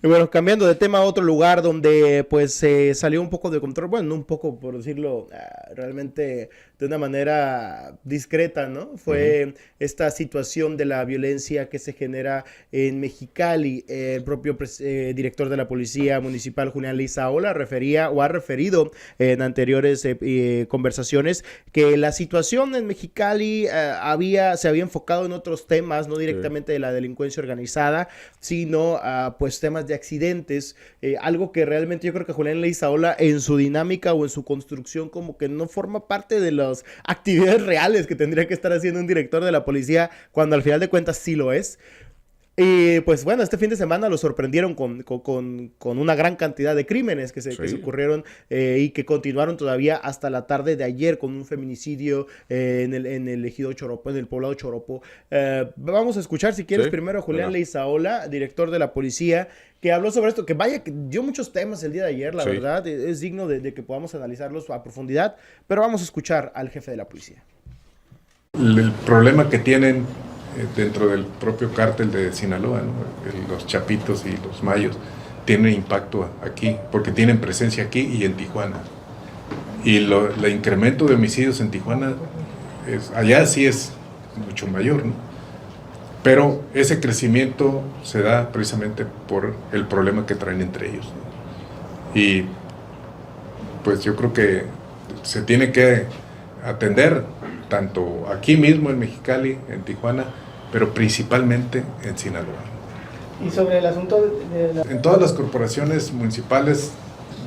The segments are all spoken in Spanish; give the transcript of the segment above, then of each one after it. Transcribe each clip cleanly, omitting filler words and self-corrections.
Y bueno, cambiando de tema a otro lugar donde pues se salió un poco de control, bueno, no un poco por decirlo, realmente de una manera discreta, ¿no? Ujú. Fue esta situación de la violencia que se genera en Mexicali. El propio director de la Policía Municipal, Julián Leizaola, refería o ha referido en anteriores conversaciones que la situación en Mexicali se había enfocado en otros temas, no Sí. directamente de la delincuencia organizada, sino pues temas de accidentes, algo que realmente yo creo que Julián Leizaola en su dinámica o en su construcción como que no forma parte de las actividades reales que tendría que estar haciendo un director de la policía, cuando al final de cuentas sí lo es. Y pues bueno, este fin de semana lo sorprendieron con una gran cantidad de crímenes que se Sí. ocurrieron y que continuaron todavía hasta la tarde de ayer con un feminicidio en el ejido Choropo, en el poblado Choropo. Vamos a escuchar, si quieres, Sí. primero a Julián Venga. Leizaola, director de la policía, que habló sobre esto, que vaya, que dio muchos temas el día de ayer, la Sí. verdad, es digno de que podamos analizarlos a profundidad, pero vamos a escuchar al jefe de la policía. El problema que tienen dentro del propio cártel de Sinaloa, ¿no? Los Chapitos y los Mayos tienen impacto aquí, porque tienen presencia aquí y en Tijuana. Y el incremento de homicidios en Tijuana, allá sí es mucho mayor, ¿no? Pero ese crecimiento se da precisamente por el problema que traen entre ellos, ¿no? Y pues yo creo que se tiene que atender tanto aquí mismo en Mexicali, en Tijuana, pero principalmente en Sinaloa. Y sobre el asunto de la... En todas las corporaciones municipales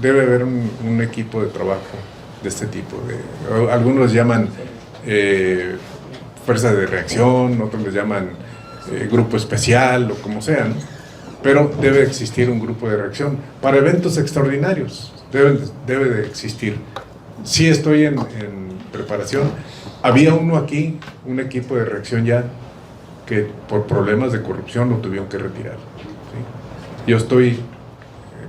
debe haber un equipo de trabajo de este tipo. Algunos llaman fuerza de reacción, otros les llaman grupo especial o como sea, ¿no? Pero debe existir un grupo de reacción. Para eventos extraordinarios debe de existir. Sí estoy en preparación. Había uno aquí, un equipo de reacción ya, que por problemas de corrupción lo tuvieron que retirar, ¿sí? Yo estoy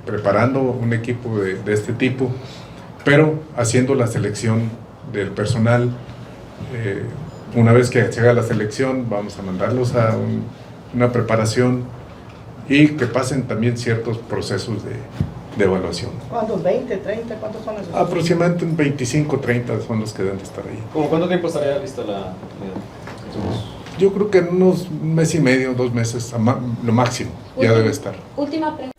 preparando un equipo de este tipo, pero haciendo la selección del personal. Una vez que se haga la selección, vamos a mandarlos a una preparación y que pasen también ciertos procesos de evaluación. ¿Cuántos? ¿20, 30? ¿Cuántos son esos? Aproximadamente 25, 30 son los que deben de estar ahí. ¿Cómo cuánto tiempo estaría lista la Yo creo que en unos mes y medio, 2 meses, lo máximo, ya debe estar. Última pregunta.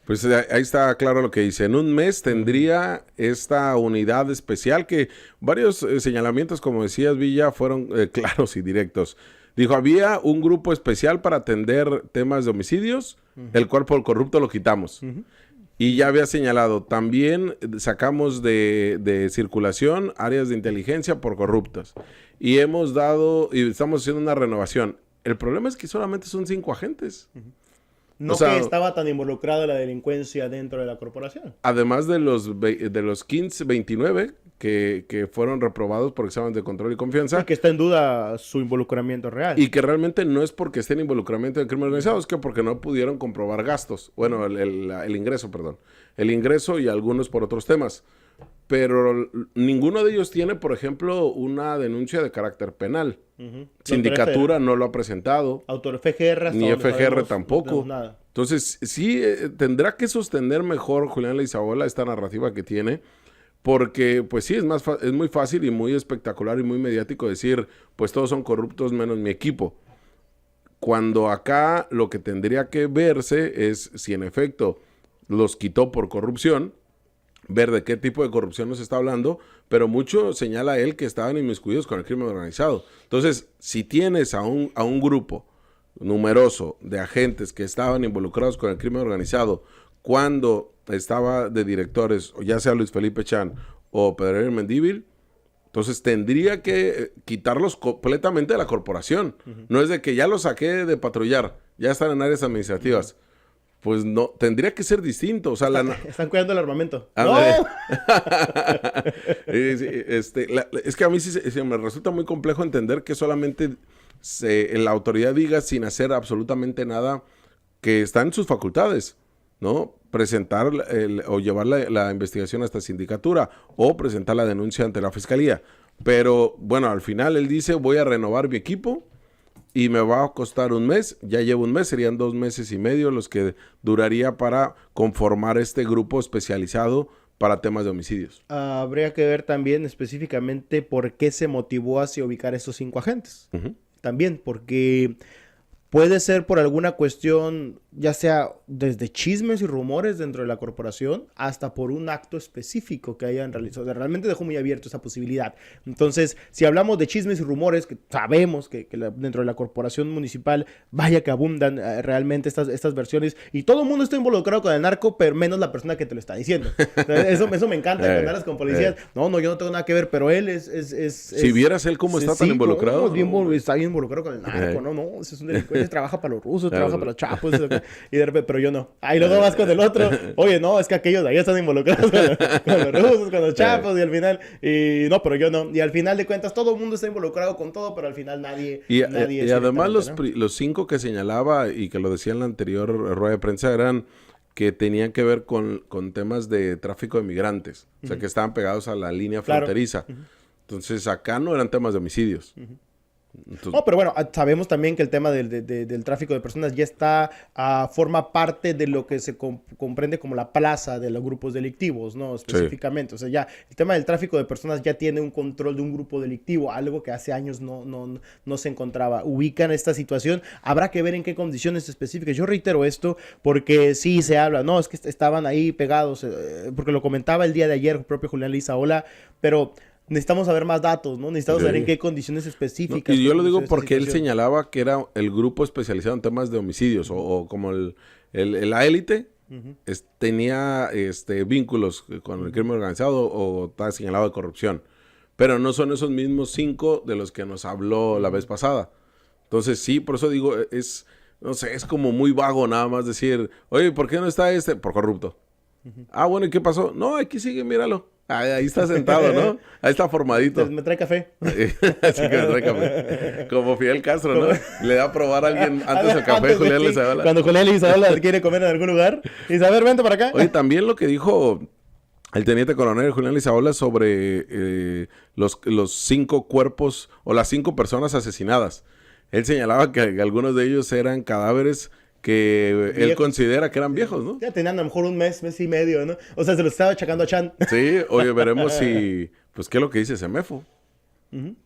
Pues ahí está claro lo que dice. En un mes tendría esta unidad especial que varios señalamientos, como decías, Villa, fueron claros y directos. Dijo, había un grupo especial para atender temas de homicidios, el cual por corrupto lo quitamos. Y ya había señalado, también sacamos de circulación áreas de inteligencia por corruptas. Y estamos haciendo una renovación. El problema es que solamente son 5 agentes. No, O sea, que estaba tan involucrada la delincuencia dentro de la corporación. Además de los 15, 29 que fueron reprobados por examen de control y confianza. Y que está en duda su involucramiento real. Y que realmente no es porque esté en involucramiento en crimen organizado, es que porque no pudieron comprobar gastos. Bueno, el ingreso, perdón. El ingreso y algunos por otros temas. Pero ninguno de ellos tiene, por ejemplo, una denuncia de carácter penal. Sindicatura no lo ha presentado. Autor FGR. Ni FGR tampoco. Nada. Entonces, sí, tendrá que sostener mejor Julián Leizaola esta narrativa que tiene, porque, pues sí, es muy fácil y muy espectacular y muy mediático decir, pues todos son corruptos menos mi equipo. Cuando acá lo que tendría que verse es si en efecto los quitó por corrupción, ver de qué tipo de corrupción nos está hablando, pero mucho señala él que estaban inmiscuidos con el crimen organizado. Entonces, si tienes a un grupo numeroso de agentes que estaban involucrados con el crimen organizado cuando estaba de directores, o ya sea Luis Felipe Chan o Pedro Mendívil, entonces tendría que quitarlos completamente de la corporación. No es de que ya los saqué de patrullar, ya están en áreas administrativas. Pues no, tendría que ser distinto. O sea, están cuidando el armamento. ¡No! Es que a mí sí me resulta muy complejo entender que solamente la autoridad diga sin hacer absolutamente nada que está en sus facultades, ¿no? Presentar o llevar la investigación hasta sindicatura o presentar la denuncia ante la fiscalía. Pero bueno, al final él dice, voy a renovar mi equipo y me va a costar un mes, ya llevo un mes, serían 2 meses y medio los que duraría para conformar este grupo especializado para temas de homicidios. Habría que ver también específicamente por qué se motivó hacia ubicar estos 5 agentes. Ujú. También, porque puede ser por alguna cuestión, ya sea desde chismes y rumores dentro de la corporación, hasta por un acto específico que hayan realizado. O sea, realmente dejó muy abierto esa posibilidad. Entonces, si hablamos de chismes y rumores, que sabemos que dentro de la corporación municipal, vaya que abundan realmente estas versiones, y todo el mundo está involucrado con el narco, pero menos la persona que te lo está diciendo. O sea, eso me encanta, cuando hablas con policías. No, yo no tengo nada que ver, pero él Si vieras él cómo está tan involucrado. Está bien involucrado con el narco, no, ese es un delincuente, trabaja para los rusos, trabaja para los chapos, y de repente, pero yo no. Ahí luego vas con el otro, oye, no, es que aquellos de ahí están involucrados con los rusos, con los chapos, y al final, y no, pero yo no. Y al final de cuentas, todo el mundo está involucrado con todo, pero al final nadie Y es además directamente, ¿no? los 5 que señalaba y que lo decía en la anterior rueda de prensa eran que tenían que ver con temas de tráfico de migrantes, o sea, que estaban pegados a la línea Claro. fronteriza. Entonces, acá no eran temas de homicidios. Entonces, No, pero bueno, sabemos también que el tema del tráfico de personas ya está, forma parte de lo que se comprende como la plaza de los grupos delictivos, ¿no? Específicamente. O sea, ya el tema del tráfico de personas ya tiene un control de un grupo delictivo, algo que hace años no se encontraba. Ubican esta situación, habrá que ver en qué condiciones específicas. Yo reitero esto porque sí se habla, no, es que estaban ahí pegados, porque lo comentaba el día de ayer el propio Julián Leizaola, pero necesitamos saber más datos, ¿no? Necesitamos saber en qué condiciones específicas. y yo lo digo esta porque él situación. señalaba que era el grupo especializado en temas de homicidios o como la élite tenía vínculos con el crimen organizado o está señalado de corrupción. Pero no son esos mismos 5 de los que nos habló la vez pasada. Entonces sí, por eso digo, no sé, es como muy vago nada más decir, oye, ¿por qué no está por corrupto? Ah, bueno, ¿y qué pasó? No, aquí sigue, míralo. Ahí está sentado, ¿no? Ahí está formadito. Entonces, me trae café. Así que me trae café. Como Fidel Castro, ¿no? Le da a probar a alguien antes el café, Julián Leizaola. Cuando Julián Leizaola quiere comer en algún lugar, dice, a ver, vente para acá. Oye, también lo que dijo el teniente coronel Julián Leizaola sobre los 5 cuerpos o las 5 personas asesinadas. Él señalaba que algunos de ellos eran cadáveres que él considera que eran viejos, ¿no? Ya tenían a lo mejor un mes y medio, ¿no? O sea, se lo estaba achacando a Chan. Sí, oye, veremos si, pues, ¿qué es lo que dice Semefo?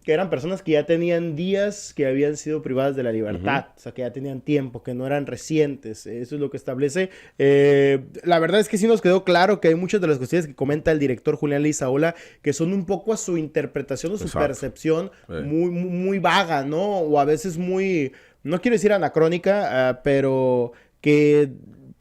Que eran personas que ya tenían días que habían sido privadas de la libertad, o sea, que ya tenían tiempo, que no eran recientes. Eso es lo que establece. La verdad es que sí nos quedó claro que hay muchas de las cuestiones que comenta el director Julián Leizaola que son un poco a su interpretación o su percepción muy vaga, ¿no? O a veces muy, no quiero decir anacrónica, pero que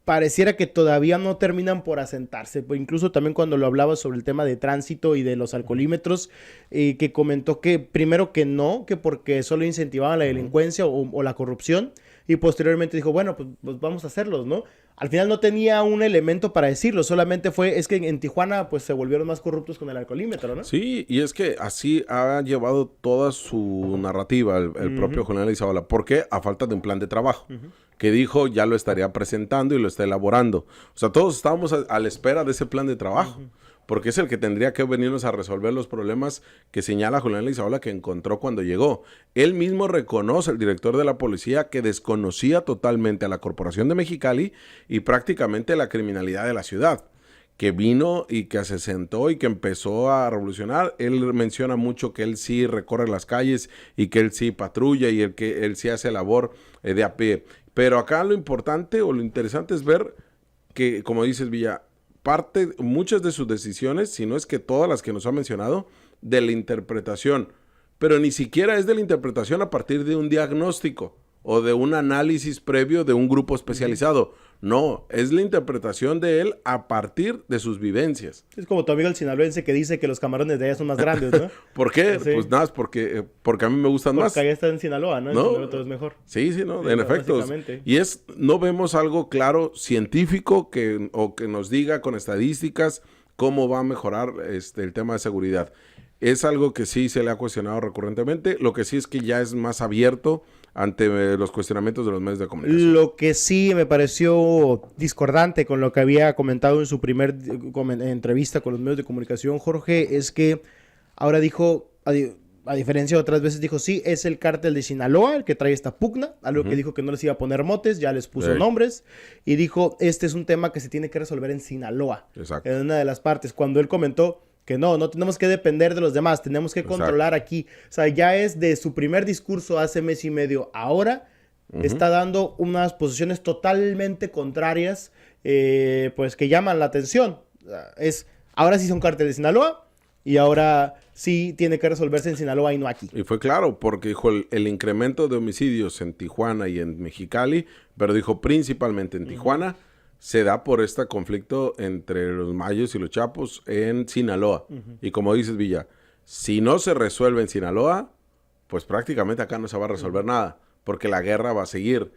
pareciera que todavía no terminan por asentarse. Pues incluso también cuando lo hablaba sobre el tema de tránsito y de los alcoholímetros, que comentó que primero que no, que porque solo incentivaban la delincuencia o la corrupción, y posteriormente dijo, bueno, pues vamos a hacerlos, ¿no? Al final no tenía un elemento para decirlo, solamente es que en Tijuana pues se volvieron más corruptos con el alcoholímetro, ¿no? Sí, y es que así ha llevado toda su narrativa el propio Julián Leizaola. ¿Por qué? A falta de un plan de trabajo. Que dijo ya lo estaría presentando y lo está elaborando. O sea, todos estábamos a la espera de ese plan de trabajo. Porque es el que tendría que venirnos a resolver los problemas que señala Julián Leizaola que encontró cuando llegó. Él mismo reconoce, el director de la policía, que desconocía totalmente a la Corporación de Mexicali y prácticamente la criminalidad de la ciudad. Que vino y que se sentó y que empezó a revolucionar. Él menciona mucho que él sí recorre las calles y que él sí patrulla y que él sí hace labor de a pie. Pero acá lo importante o lo interesante es ver que, como dices, Villa, muchas de sus decisiones, si no es que todas las que nos ha mencionado, de la interpretación. Pero ni siquiera es de la interpretación a partir de un diagnóstico o de un análisis previo de un grupo especializado. No, es la interpretación de él a partir de sus vivencias. Es como tu amigo el sinaloense que dice que los camarones de allá son más grandes, ¿no? ¿Por qué? Sí. Pues nada, porque a mí me gustan más. Porque allá está en Sinaloa, ¿no? En Sinaloa todo es mejor. Sí, no, Sí, en no, efecto. básicamente. Y no vemos algo claro científico que nos diga con estadísticas cómo va a mejorar el tema de seguridad. Es algo que sí se le ha cuestionado recurrentemente. Lo que sí es que ya es más abierto ante los cuestionamientos de los medios de comunicación. Lo que sí me pareció discordante con lo que había comentado en su primer entrevista con los medios de comunicación, Jorge, es que ahora dijo, a diferencia de otras veces, dijo, sí, es el cártel de Sinaloa el que trae esta pugna, algo que dijo que no les iba a poner motes, ya les puso nombres, y dijo, este es un tema que se tiene que resolver en Sinaloa, Exacto. en una de las partes, cuando él comentó que no tenemos que depender de los demás, tenemos que controlar aquí. O sea, ya es de su primer discurso hace mes y medio, ahora está dando unas posiciones totalmente contrarias, pues que llaman la atención. Ahora sí son cárteles de Sinaloa, y ahora sí tiene que resolverse en Sinaloa y no aquí. Y fue claro, porque dijo el incremento de homicidios en Tijuana y en Mexicali, pero dijo principalmente en Tijuana, se da por este conflicto entre los mayos y los chapos en Sinaloa. Y como dices, Villa, si no se resuelve en Sinaloa, pues prácticamente acá no se va a resolver nada, porque la guerra va a seguir.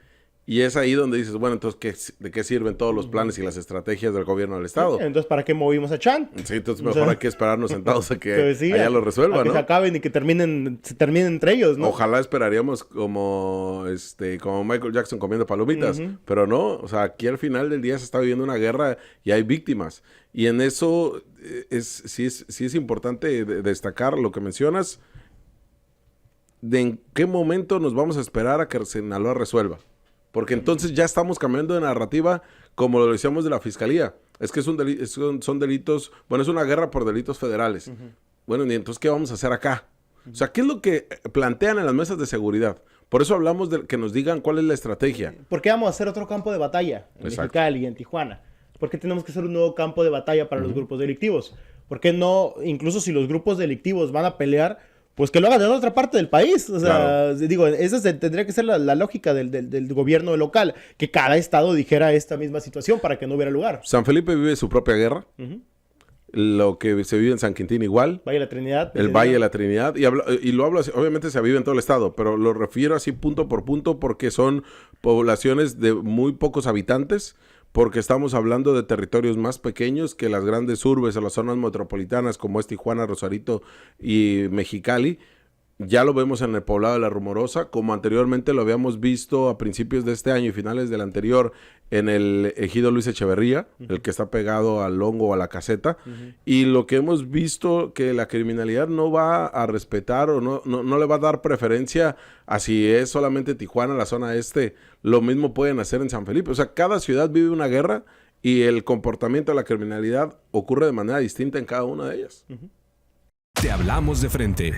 Y es ahí donde dices, bueno, entonces, ¿de qué sirven todos los planes y las estrategias del gobierno del Estado? Entonces, ¿para qué movimos a Chan? Sí, entonces mejor hay que esperarnos sentados a que Pues sí, allá lo resuelvan, a que ¿no? se acaben y que se terminen entre ellos, ¿no? Ojalá esperaríamos como Michael Jackson comiendo palomitas, pero no, o sea, aquí al final del día se está viviendo una guerra y hay víctimas. Y en eso sí es importante destacar lo que mencionas, de en qué momento nos vamos a esperar a que Sinaloa resuelva. Porque entonces ya estamos cambiando de narrativa como lo decíamos de la fiscalía. Es que son delitos, bueno, es una guerra por delitos federales. Bueno, y entonces, ¿qué vamos a hacer acá? O sea, ¿qué es lo que plantean en las mesas de seguridad? Por eso hablamos de que nos digan cuál es la estrategia. ¿Por qué vamos a hacer otro campo de batalla en Mexicali y en Tijuana? ¿Por qué tenemos que hacer un nuevo campo de batalla para los grupos delictivos? ¿Por qué no, incluso si los grupos delictivos van a pelear, pues que lo hagan en otra parte del país? O sea, digo, esa tendría que ser la lógica del gobierno local, que cada estado dijera esta misma situación para que no hubiera lugar. San Felipe vive su propia guerra. Lo que se vive en San Quintín igual. Valle de la Trinidad. El Valle de la Trinidad. Y lo hablo así, obviamente se vive en todo el estado, pero lo refiero así punto por punto porque son poblaciones de muy pocos habitantes, porque estamos hablando de territorios más pequeños que las grandes urbes o las zonas metropolitanas como es Tijuana, Rosarito y Mexicali. Ya lo vemos en el poblado de La Rumorosa, como anteriormente lo habíamos visto a principios de este año y finales del anterior en el ejido Luis Echeverría, el que está pegado al Hongo o a la Caseta. Y lo que hemos visto que la criminalidad no va a respetar o no le va a dar preferencia a si es solamente Tijuana, la zona este. Lo mismo pueden hacer en San Felipe. O sea, cada ciudad vive una guerra y el comportamiento de la criminalidad ocurre de manera distinta en cada una de ellas. Te hablamos de frente.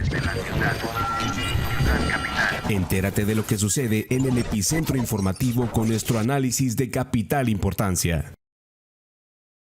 Entérate de lo que sucede en el epicentro informativo con nuestro análisis de capital importancia.